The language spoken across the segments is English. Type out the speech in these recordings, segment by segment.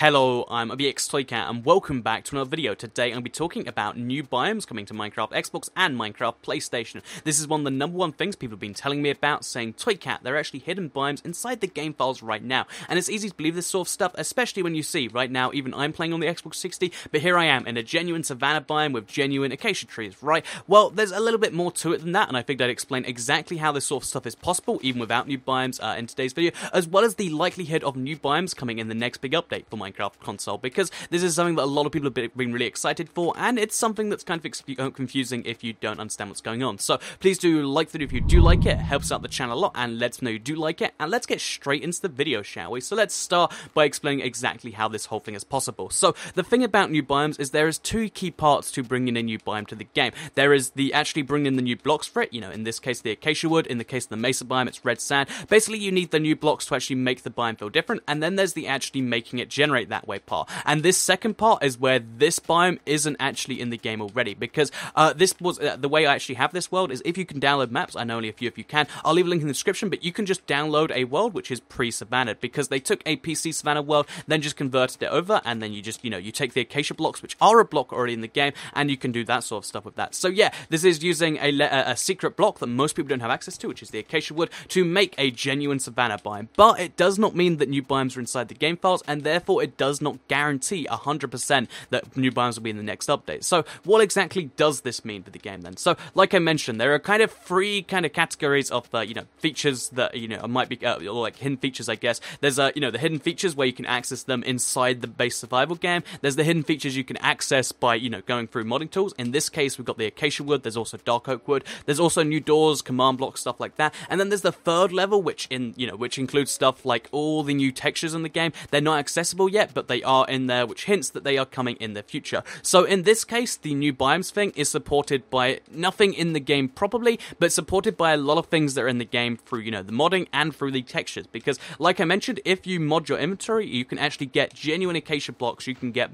Hello, I'm VXToyCat and welcome back to another video. Today I'm going to be talking about new biomes coming to Minecraft Xbox and Minecraft PlayStation. This is one of the #1 things people have been telling me about, saying, Toycat, there are actually hidden biomes inside the game files right now. And it's easy to believe this sort of stuff, especially when you see, right now, even I'm playing on the Xbox 60, but here I am in a genuine Savanna biome with genuine acacia trees, right? Well, there's a little bit more to it than that, and I figured I'd explain exactly how this sort of stuff is possible, even without new biomes in today's video, as well as the likelihood of new biomes coming in the next big update for Minecraft console, because this is something that a lot of people have been really excited for, and it's something that's kind of confusing if you don't understand what's going on. So please do like the video if you do like it helps out the channel a lot, and let us know you do like it, and let's get straight into the video, shall we? So let's start by explaining exactly how this whole thing is possible. So the thing about new biomes is there is two key parts to bringing a new biome to the game. There is the actually bringing in the new blocks for it, you know, in this case the acacia wood, in the case of the Mesa biome it's red sand. Basically you need the new blocks to actually make the biome feel different, and then there's the actually making it generate that way part. And this second part is where this biome isn't actually in the game already, because this was the way I actually have this world is if you can download maps. I know only a few of you can. I'll leave a link in the description, but you can just download a world which is pre-Savanna, because they took a PC Savanna world, then just converted it over, and then you just, you know, you take the acacia blocks, which are a block already in the game, and you can do that sort of stuff with that. So yeah, this is using a secret block that most people don't have access to, which is the acacia wood, to make a genuine Savanna biome. But it does not mean that new biomes are inside the game files, and therefore it does not guarantee 100% that new biomes will be in the next update. So what exactly does this mean for the game then? So like I mentioned, there are kind of three kind of categories of you know, features that, you know, might be or like hidden features, I guess. There's you know, the hidden features where you can access them inside the base survival game. There's the hidden features you can access by, you know, going through modding tools. In this case we've got the acacia wood, there's also dark oak wood, there's also new doors, command blocks, stuff like that. And then there's the third level, which includes stuff like all the new textures in the game. They're not accessible yet, but they are in there, which hints that they are coming in the future. So in this case, the new biomes thing is supported by nothing in the game probably, but supported by a lot of things that are in the game through, you know, the modding and through the textures. Because like I mentioned, if you mod your inventory, you can actually get genuine acacia blocks, you can get,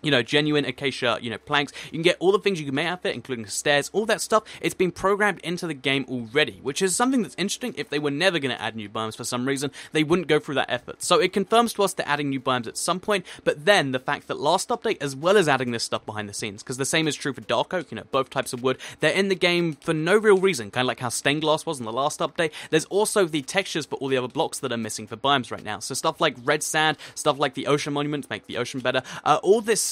you know, genuine acacia, you know, planks. You can get all the things you can make out of it, including stairs, all that stuff. It's been programmed into the game already, which is something that's interesting. If they were never going to add new biomes for some reason, they wouldn't go through that effort. So it confirms to us they're adding new biomes at some point, but then the fact that last update, as well as adding this stuff behind the scenes, because the same is true for dark oak, you know, both types of wood, they're in the game for no real reason, kind of like how stained glass was in the last update. There's also the textures for all the other blocks that are missing for biomes right now. So stuff like red sand, stuff like the ocean monuments, make the ocean better, all these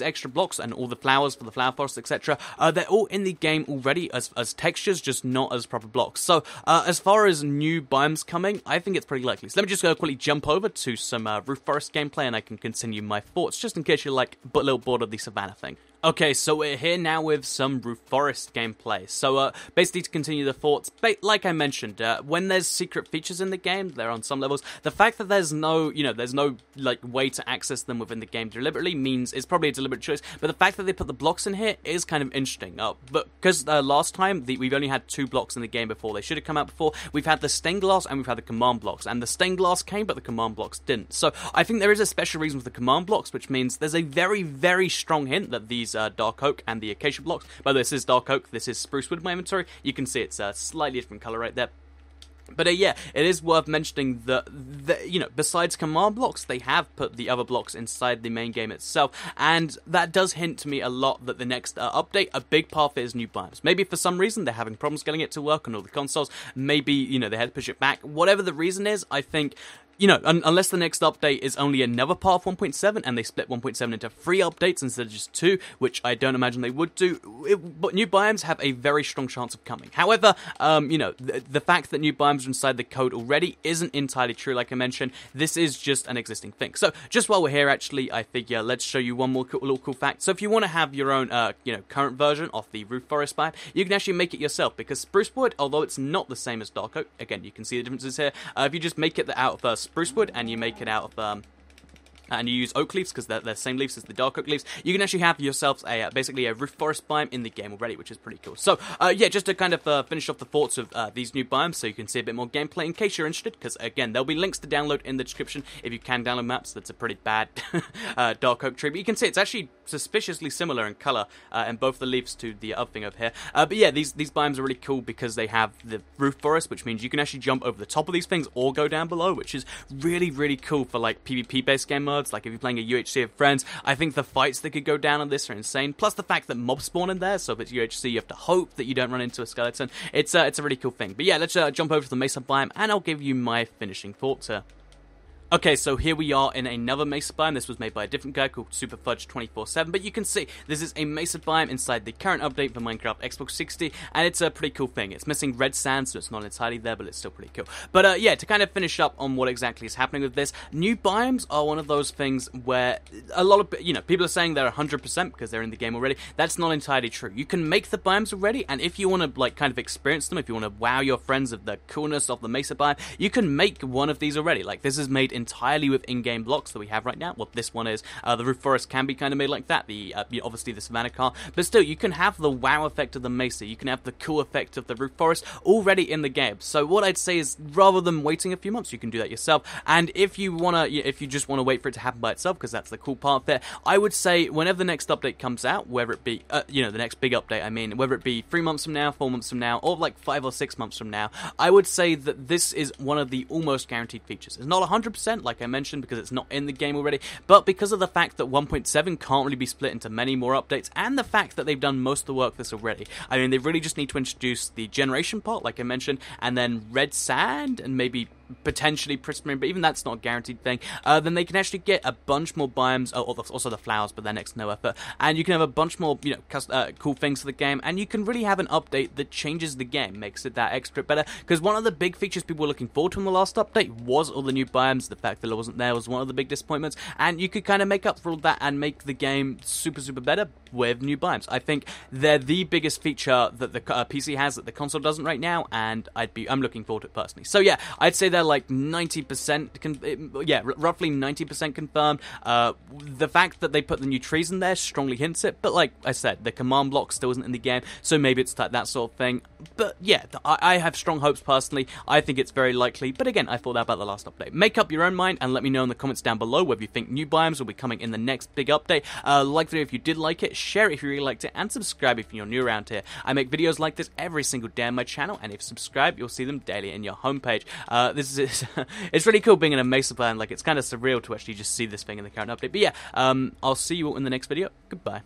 extra blocks and all the flowers for the flower forest, etc. They're all in the game already as textures, just not as proper blocks. So as far as new biomes coming, I think it's pretty likely. So let me just quickly jump over to some roof forest gameplay, and I can continue my thoughts, just in case you're like a little bored of the Savanna thing. Okay, so we're here now with some roof forest gameplay. So basically to continue the thoughts, like I mentioned, when there's secret features in the game, they're on some levels, the fact that there's no, you know, there's no like way to access them within the game deliberately means it's probably a deliberate choice, but the fact that they put the blocks in here is kind of interesting. But because last time we've only had 2 blocks in the game before, they should have come out before. We've had the stained glass and we've had the command blocks, and the stained glass came but the command blocks didn't. So I think there is a special reason for the command blocks, which means there's a very, very strong hint that these dark oak and the acacia blocks, by the way, this is dark oak, this is spruce wood in my inventory, you can see it's a slightly different color right there. But yeah, it is worth mentioning that, you know, besides command blocks, they have put the other blocks inside the main game itself, and that does hint to me a lot that the next update, a big part of it is new biomes. Maybe for some reason they're having problems getting it to work on all the consoles, maybe, you know, they had to push it back. Whatever the reason is, I think, you know, unless the next update is only another part of 1.7 and they split 1.7 into 3 updates instead of just 2, which I don't imagine they would do, but new biomes have a very strong chance of coming. However, you know, the fact that new biomes are inside the code already isn't entirely true, like I mentioned. This is just an existing thing. So just while we're here, actually, I figure let's show you one more little cool fact. So if you want to have your own, you know, current version of the roof forest biome, you can actually make it yourself, because spruce wood, although it's not the same as dark oak, again, you can see the differences here. If you just make it out of spruce wood and you make it out of and you use oak leaves, because they're the same leaves as the dark oak leaves, you can actually have yourselves a basically a roof forest biome in the game already, which is pretty cool. So yeah, just to kind of finish off the thoughts of these new biomes, so you can see a bit more gameplay in case you're interested, because again, there'll be links to download in the description if you can download maps. That's a pretty bad dark oak tree, but you can see it's actually suspiciously similar in color in both the leaves to the other thing over here. But yeah, these biomes are really cool because they have the roof forest, which means you can actually jump over the top of these things or go down below, which is really, really cool for like PvP based game mode. modes, like if you're playing a UHC of friends, I think the fights that could go down on this are insane, plus the fact that mobs spawn in there, so if it's UHC, you have to hope that you don't run into a skeleton. It's a really cool thing. But yeah, let's jump over to the Mesa biome, and I'll give you my finishing thoughts here. Okay, so here we are in another Mesa biome. This was made by a different guy called SuperFudge247, but you can see this is a Mesa biome inside the current update for Minecraft Xbox 60, and it's a pretty cool thing. It's missing red sand, so it's not entirely there, but it's still pretty cool. But yeah, to kind of finish up on what exactly is happening with this, new biomes are one of those things where a lot of, people are saying they're 100% because they're in the game already. That's not entirely true. You can make the biomes already, and if you want to, like, kind of experience them, if you want to wow your friends of the coolness of the Mesa biome, you can make one of these already. Like, this is made entirely with in-game blocks that we have right now. Well, this one is. The roof forest can be kind of made like that. The obviously the Savanna car, but still, you can have the wow effect of the Mesa. You can have the cool effect of the roof forest already in the game. So what I'd say is, rather than waiting a few months, you can do that yourself. And if you just wanna wait for it to happen by itself, because that's the cool part there, I would say whenever the next update comes out, whether it be the next big update, I mean, whether it be 3 months from now, 4 months from now, or like 5 or 6 months from now, I would say that this is one of the almost guaranteed features. It's not 100%, like I mentioned, because it's not in the game already, but because of the fact that 1.7 can't really be split into many more updates, and the fact that they've done most of the work for this already, I mean, they really just need to introduce the generation part, like I mentioned, and then red sand, and maybe potentially prismarine, but even that's not a guaranteed thing. Then they can actually get a bunch more biomes, also the flowers, but they're next to no effort, and you can have a bunch more, cool things for the game, and you can really have an update that changes the game, makes it that extra better, because one of the big features people were looking forward to in the last update was all the new biomes. The fact that it wasn't there was one of the big disappointments, and you could kind of make up for all that and make the game super better with new biomes. I think they're the biggest feature that the PC has that the console doesn't right now, and I'm looking forward to it personally. So yeah, I'd say they're like 90%, roughly 90% confirmed. The fact that they put the new trees in there strongly hints it, but like I said, the command block still isn't in the game, so maybe it's that sort of thing. But yeah, I have strong hopes personally. I think it's very likely, but again, I thought that about the last update. Make up your own mind and let me know in the comments down below whether you think new biomes will be coming in the next big update. Like the video if you did like it, share it if you really liked it, and subscribe if you're new around here. I make videos like this every single day on my channel, and if you subscribe, you'll see them daily in your homepage. It's really cool being in a Mesa biome. Like, it's kind of surreal to actually just see this thing in the current update. But yeah, I'll see you all in the next video. Goodbye.